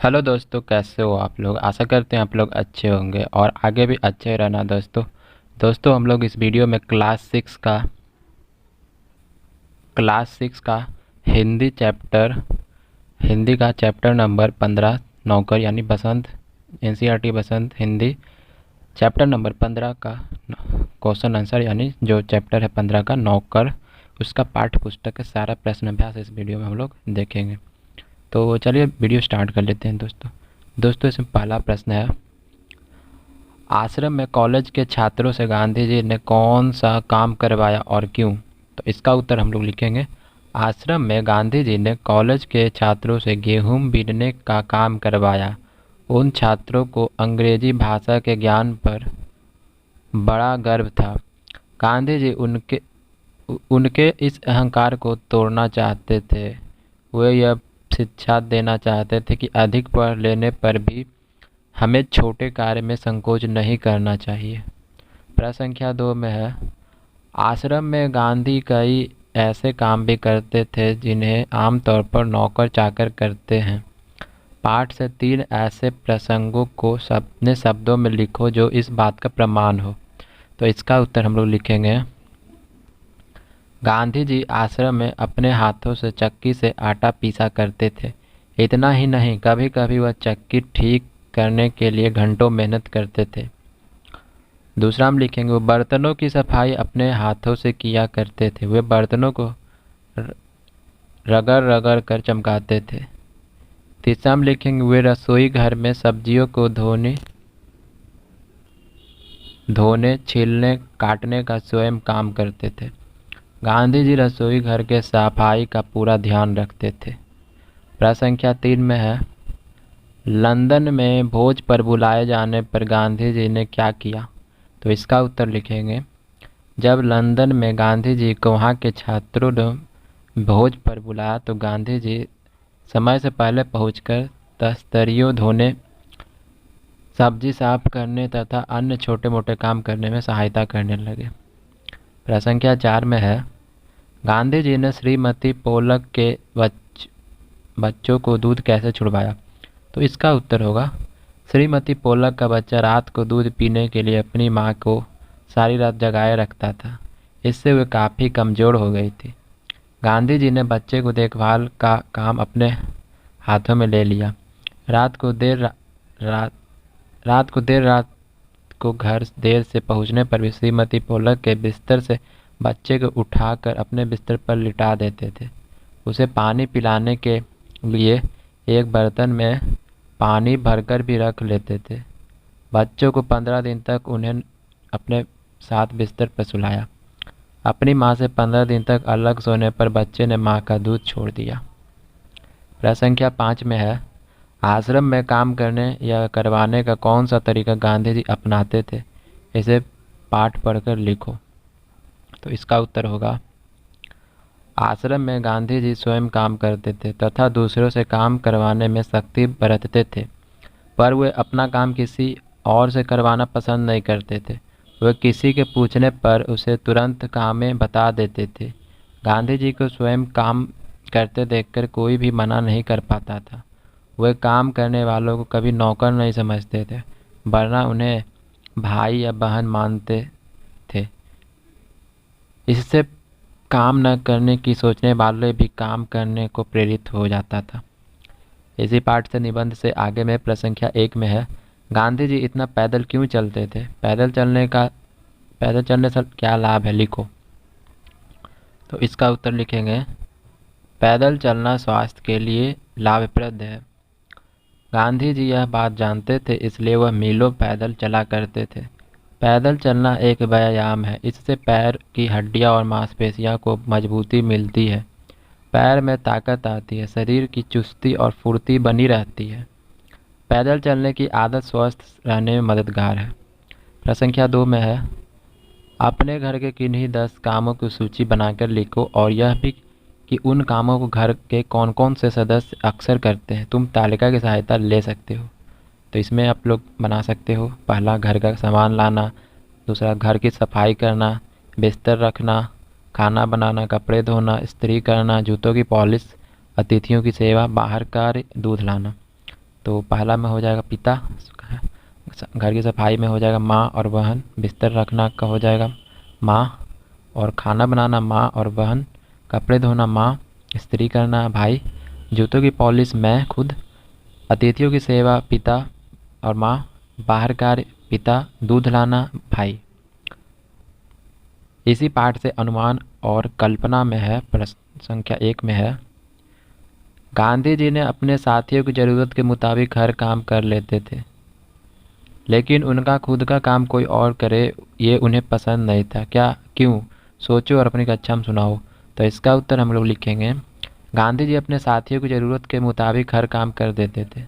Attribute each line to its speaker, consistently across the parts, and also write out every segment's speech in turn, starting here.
Speaker 1: Hello दोस्तों, कैसे हो आप लोग। आशा करते हैं आप लोग अच्छे होंगे और आगे भी अच्छे रहना दोस्तों हम लोग इस वीडियो में क्लास सिक्स का हिंदी का चैप्टर नंबर 15 नौकर यानी बसंत, एनसीईआरटी बसंत हिंदी चैप्टर नंबर 15 का क्वेश्चन आंसर यानी जो चैप्टर है 15 का नौकर, उसका पाठ्य पुस्तक का सारा प्रश्न अभ्यास इस वीडियो में हम लोग देखेंगे। तो चलिए वीडियो स्टार्ट कर लेते हैं दोस्तों इसमें पहला प्रश्न है, आश्रम में कॉलेज के छात्रों से गांधी जी ने कौन सा काम करवाया और क्यों। तो इसका उत्तर हम लोग लिखेंगे, आश्रम में गांधी जी ने कॉलेज के छात्रों से गेहूं बीनने का काम करवाया। उन छात्रों को अंग्रेजी भाषा के ज्ञान पर बड़ा गर्व था। गांधी जी उनके उनके इस अहंकार को तोड़ना चाहते थे। वे यह शिक्षा देना चाहते थे कि अधिक पढ़ लेने पर भी हमें छोटे कार्य में संकोच नहीं करना चाहिए। प्रश्न संख्या 2 में है, आश्रम में गांधी कई ऐसे काम भी करते थे जिन्हें आमतौर पर नौकर चाकर करते हैं। पाठ से 3 ऐसे प्रसंगों को अपने शब्दों में लिखो जो इस बात का प्रमाण हो। तो इसका उत्तर हम लोग लिखेंगे, गांधी जी आश्रम में अपने हाथों से चक्की से आटा पीसा करते थे। इतना ही नहीं, कभी कभी वह चक्की ठीक करने के लिए घंटों मेहनत करते थे। दूसरा हम लिखेंगे, वो बर्तनों की सफाई अपने हाथों से किया करते थे। वे बर्तनों को रगड़ रगड़ कर चमकाते थे। तीसरा हम लिखेंगे, वे रसोई घर में सब्जियों को धोने छीलने काटने का स्वयं काम करते थे। गांधी जी रसोई घर के सफाई का पूरा ध्यान रखते थे। प्रश्न संख्या 3 में है, लंदन में भोज पर बुलाए जाने पर गांधी जी ने क्या किया। तो इसका उत्तर लिखेंगे, जब लंदन में गांधी जी को वहाँ के छात्रों ने भोज पर बुलाया तो गांधी जी समय से पहले पहुंचकर तस्तरियों धोने, सब्जी साफ करने तथा अन्य छोटे मोटे काम करने में सहायता करने लगे। प्रश्न संख्या 4 में है, गांधी जी ने श्रीमती पोलक के बच्चों को दूध कैसे छुड़वाया। तो इसका उत्तर होगा, श्रीमती पोलक का बच्चा रात को दूध पीने के लिए अपनी मां को सारी रात जगाए रखता था। इससे वे काफ़ी कमज़ोर हो गई थी। गांधी जी ने बच्चे को देखभाल का काम अपने हाथों में ले लिया। रात को देर रात को घर देर से पहुंचने पर भी श्रीमती पोलक के बिस्तर से बच्चे को उठाकर अपने बिस्तर पर लिटा देते थे। उसे पानी पिलाने के लिए एक बर्तन में पानी भरकर भी रख लेते थे। बच्चों को 15 दिन तक उन्हें अपने साथ बिस्तर पर सुलाया। अपनी मां से 15 दिन तक अलग सोने पर बच्चे ने मां का दूध छोड़ दिया। प्रश्न संख्या 5 में है, आश्रम में काम करने या करवाने का कौन सा तरीका गांधी जी अपनाते थे। इसे पाठ पढ़कर लिखो। तो इसका उत्तर होगा, आश्रम में गांधी जी स्वयं काम करते थे तथा दूसरों से काम करवाने में सख्ती बरतते थे, पर वे अपना काम किसी और से करवाना पसंद नहीं करते थे। वे किसी के पूछने पर उसे तुरंत काम में बता देते थे। गांधी जी को स्वयं काम करते देखकर कोई भी मना नहीं कर पाता था। वे काम करने वालों को कभी नौकर नहीं समझते थे, वरना उन्हें भाई या बहन मानते थे। इससे काम न करने की सोचने वाले भी काम करने को प्रेरित हो जाता था। इसी पाठ से निबंध से आगे में प्रश्न संख्या 1 में है, गांधी जी इतना पैदल क्यों चलते थे। पैदल चलने से क्या लाभ है, लिखो। तो इसका उत्तर लिखेंगे, पैदल चलना स्वास्थ्य के लिए लाभप्रद है। गांधी जी यह बात जानते थे, इसलिए वह मीलों पैदल चला करते थे। पैदल चलना एक व्यायाम है। इससे पैर की हड्डियां और मांसपेशियों को मजबूती मिलती है, पैर में ताकत आती है, शरीर की चुस्ती और फुर्ती बनी रहती है। पैदल चलने की आदत स्वस्थ रहने में मददगार है। प्रश्न संख्या 2 में है, अपने घर के किन्हीं 10 कामों की सूची बनाकर लिखो और यह भी कि उन कामों को घर के कौन कौन से सदस्य अक्सर करते हैं। तुम तालिका की सहायता ले सकते हो। तो इसमें आप लोग बना सकते हो, पहला घर का सामान लाना, दूसरा घर की सफाई करना, बिस्तर रखना, खाना बनाना, कपड़े धोना, इस्त्री करना, जूतों की पॉलिश, अतिथियों की सेवा, बाहर कार्य, दूध लाना। तो पहला में हो जाएगा पिता, घर की सफाई में हो जाएगा माँ और बहन, बिस्तर रखना का हो जाएगा माँ, और खाना बनाना माँ और बहन, कपड़े धोना माँ, इस्त्री करना भाई, जूतों की पॉलिश मैं खुद, अतिथियों की सेवा पिता और माँ, बाहर कार्य पिता, दूध लाना भाई। इसी पाठ से अनुमान और कल्पना में है। प्रश्न संख्या 1 में है, गांधी जी ने अपने साथियों की ज़रूरत के मुताबिक हर काम कर लेते थे, लेकिन उनका खुद का काम कोई और करे ये उन्हें पसंद नहीं था। क्या, क्यों? सोचो और अपनी कक्षा में सुनाओ। तो इसका उत्तर हम लोग लिखेंगे, गांधी जी अपने साथियों की ज़रूरत के मुताबिक हर काम कर देते थे,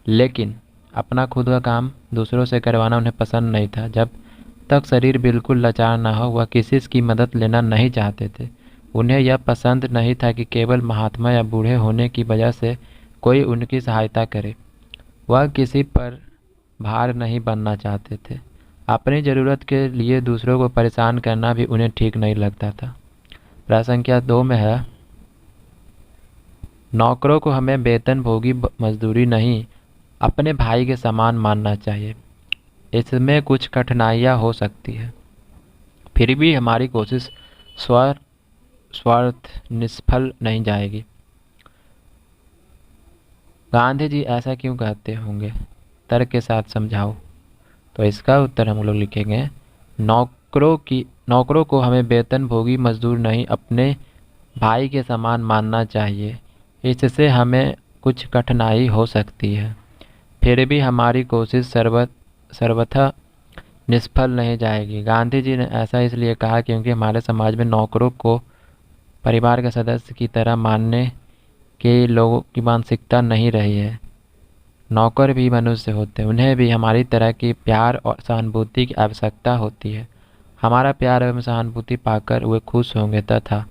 Speaker 1: लेकिन अपना खुद का काम दूसरों से करवाना उन्हें पसंद नहीं था। जब तक शरीर बिल्कुल लाचार न हो वह किसी की मदद लेना नहीं चाहते थे। उन्हें यह पसंद नहीं था कि केवल महात्मा या बूढ़े होने की वजह से कोई उनकी सहायता करे। वह किसी पर भार नहीं बनना चाहते थे। अपनी ज़रूरत के लिए दूसरों को परेशान करना भी उन्हें ठीक नहीं लगता था। प्रश्न संख्या 2 में है, नौकरों को हमें वेतनभोगी मजदूरी नहीं अपने भाई के समान मानना चाहिए। इसमें कुछ कठिनाइयाँ हो सकती है, फिर भी हमारी कोशिश स्वार्थ निष्फल नहीं जाएगी। गांधी जी ऐसा क्यों कहते होंगे? तर्क के साथ समझाओ। तो इसका उत्तर हम लोग लिखेंगे, नौकरों को हमें वेतनभोगी मजदूर नहीं अपने भाई के समान मानना चाहिए। इससे हमें कुछ कठिनाई हो सकती है, फिर भी हमारी कोशिश सर्वथा निष्फल नहीं जाएगी। गांधी जी ने ऐसा इसलिए कहा क्योंकि हमारे समाज में नौकरों को परिवार के सदस्य की तरह मानने के लोगों की मानसिकता नहीं रही है। नौकर भी मनुष्य होते हैं, उन्हें भी हमारी तरह की प्यार और सहानुभूति की आवश्यकता होती है। हमारा प्यार एवं सहानुभूति पाकर वे खुश होंगे तथा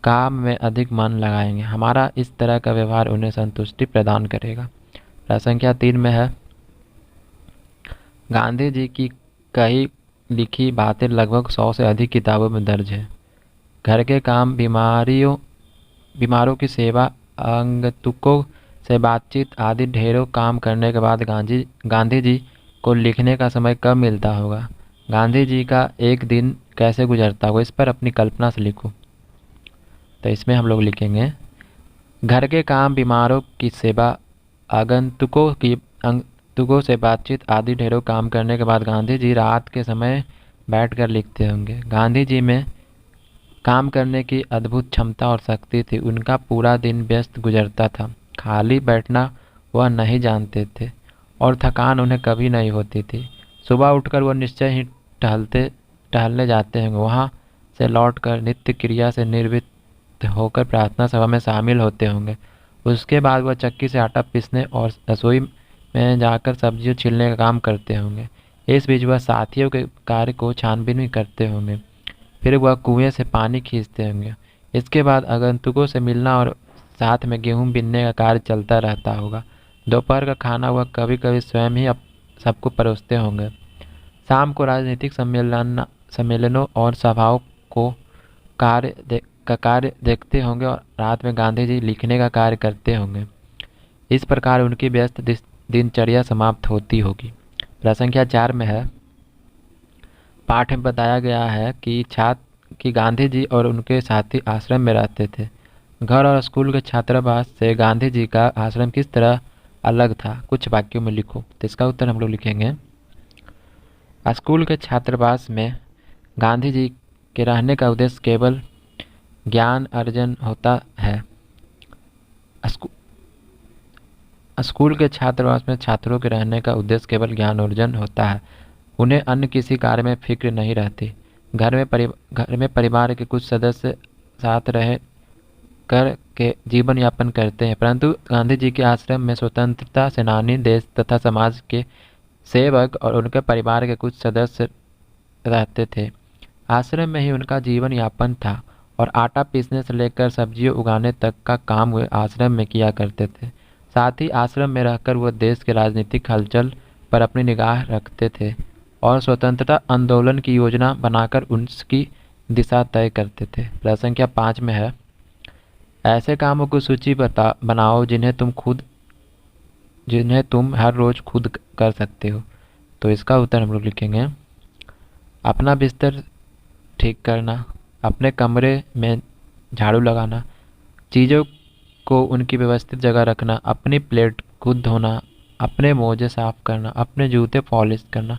Speaker 1: काम में अधिक मन लगाएंगे। हमारा इस तरह का व्यवहार उन्हें संतुष्टि प्रदान करेगा। प्रश्न संख्या 3 में है, गांधी जी की कही लिखी बातें लगभग 100 से अधिक किताबों में दर्ज है। घर के काम, बीमारों की सेवा, आगंतुकों से बातचीत आदि ढेरों काम करने के बाद गांधी जी को लिखने का समय कब मिलता होगा? गांधी जी का एक दिन कैसे गुजरता होगा? इस पर अपनी कल्पना से लिखो। तो इसमें हम लोग लिखेंगे, घर के काम, बीमारों की सेवा, आगंतुकों से बातचीत आदि ढेरों काम करने के बाद गांधी जी रात के समय बैठकर लिखते होंगे। गांधी जी में काम करने की अद्भुत क्षमता और शक्ति थी। उनका पूरा दिन व्यस्त गुजरता था, खाली बैठना वह नहीं जानते थे और थकान उन्हें कभी नहीं होती थी। सुबह उठकर वह निश्चय ही टहलने जाते होंगे। वहाँ से लौटकर नित्य क्रिया से निवृत्त होकर प्रार्थना सभा में शामिल होते होंगे। उसके बाद वह चक्की से आटा पीसने और रसोई में जाकर सब्जियों छीलने का काम करते होंगे। इस बीच वह साथियों के कार्य को छानबीन भी करते होंगे। फिर वह कुएं से पानी खींचते होंगे। इसके बाद आगंतुकों से मिलना और साथ में गेहूं बीनने का कार्य चलता रहता होगा। दोपहर का खाना वह कभी कभी स्वयं ही सबको परोसते होंगे। शाम को राजनीतिक सम्मेलनों और सभाओं को कार्य देखते होंगे और रात में गांधी जी लिखने का कार्य करते होंगे। इस प्रकार उनकी व्यस्त दिनचर्या समाप्त होती होगी। प्रश्न संख्या 4 में है, पाठ में बताया गया है कि गांधी जी और उनके साथी आश्रम में रहते थे। घर और स्कूल के छात्रावास से गांधी जी का आश्रम किस तरह अलग था? कुछ वाक्यों में लिखो। तो इसका उत्तर हम लोग लिखेंगे, स्कूल के छात्रावास में गांधी जी के रहने का उद्देश्य केवल ज्ञान अर्जन होता है। स्कूल के छात्रावास में छात्रों के रहने का उद्देश्य केवल ज्ञान अर्जन होता है। उन्हें अन्य किसी कार्य में फिक्र नहीं रहती। घर में परिवार के कुछ सदस्य साथ रह कर के जीवन यापन करते हैं, परंतु गांधी जी के आश्रम में स्वतंत्रता सेनानी, देश तथा समाज के सेवक और उनके परिवार के कुछ सदस्य रहते थे। आश्रम में ही उनका जीवन यापन था और आटा पीसने से लेकर सब्जियों उगाने तक का काम वे आश्रम में किया करते थे। साथ ही आश्रम में रहकर वह देश के राजनीतिक हलचल पर अपनी निगाह रखते थे और स्वतंत्रता आंदोलन की योजना बनाकर उसकी दिशा तय करते थे। प्रश्न संख्या 5 में है, ऐसे कामों की सूची बनाओ जिन्हें तुम हर रोज़ खुद कर सकते हो। तो इसका उत्तर हम लोग लिखेंगे अपना बिस्तर ठीक करना, अपने कमरे में झाड़ू लगाना, चीज़ों को उनकी व्यवस्थित जगह रखना, अपनी प्लेट खुद धोना, अपने मोजे साफ करना, अपने जूते पॉलिश करना,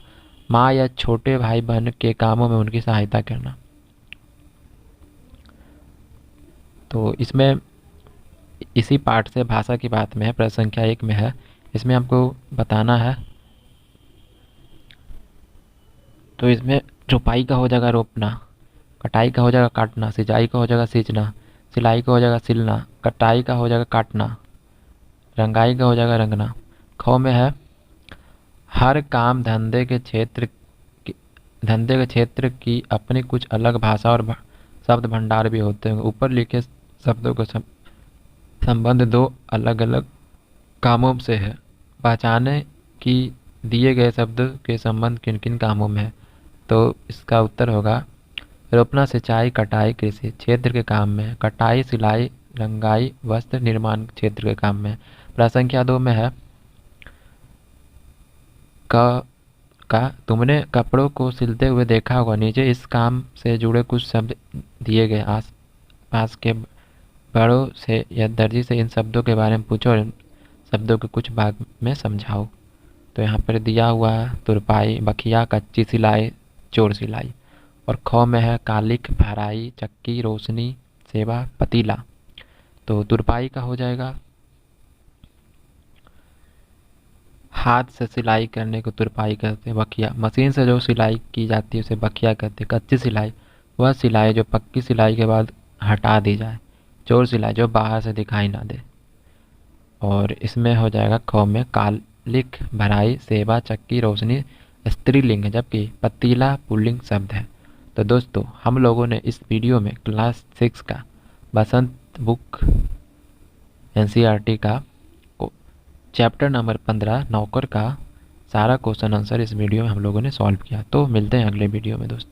Speaker 1: माँ या छोटे भाई बहन के कामों में उनकी सहायता करना। तो इसमें इसी पाठ से भाषा की बात में है, प्रश्न संख्या 1 में है। इसमें आपको बताना है, तो इसमें रोपाई का हो जाएगा रोपना, कटाई का हो जाएगा काटना, सिंचाई का हो जाएगा सींचना, सिलाई का हो जाएगा सिलना, कटाई का हो जाएगा काटना, रंगाई का हो जाएगा रंगना। ख में है हर काम धंधे के क्षेत्र की अपनी कुछ अलग भाषा और शब्द भंडार भी होते हैं। ऊपर लिखे शब्दों का संबंध दो अलग अलग कामों से है। पहचाने कि दिए गए शब्द के संबंध किन किन कामों में है। तो इसका उत्तर होगा रोपना सिंचाई कटाई कृषि क्षेत्र के काम में है, कटाई सिलाई रंगाई वस्त्र निर्माण क्षेत्र के काम में है। प्रश्न संख्या 2 में है का तुमने कपड़ों को सिलते हुए देखा होगा। नीचे इस काम से जुड़े कुछ शब्द दिए गए, आस पास के बड़ों से या दर्जी से इन शब्दों के बारे में पूछो और इन शब्दों के कुछ भाग में समझाओ। तो यहाँ पर दिया हुआ है तुरपाई, बखिया, कच्ची सिलाई, चोर सिलाई। और ख में है कालिख, भराई, चक्की, रोशनी, सेवा, पतीला। तो तुरपाई का हो जाएगा हाथ से सिलाई करने को तुरपाई कहते हैं। बखिया मशीन से जो सिलाई की जाती है उसे बखिया कहते हैं। कच्ची सिलाई वह सिलाई जो पक्की सिलाई के बाद हटा दी जाए। चोर सिलाई जो बाहर से दिखाई ना दे। और इसमें हो जाएगा ख में कालिख, भराई, सेवा, चक्की, रोशनी स्त्रीलिंग है, जबकि पतीला पुल्लिंग शब्द है। तो दोस्तों हम लोगों ने इस वीडियो में क्लास 6 का बसंत बुक एनसीईआरटी का चैप्टर नंबर 15 नौकर का सारा क्वेश्चन आंसर इस वीडियो में हम लोगों ने सॉल्व किया। तो मिलते हैं अगले वीडियो में दोस्तों।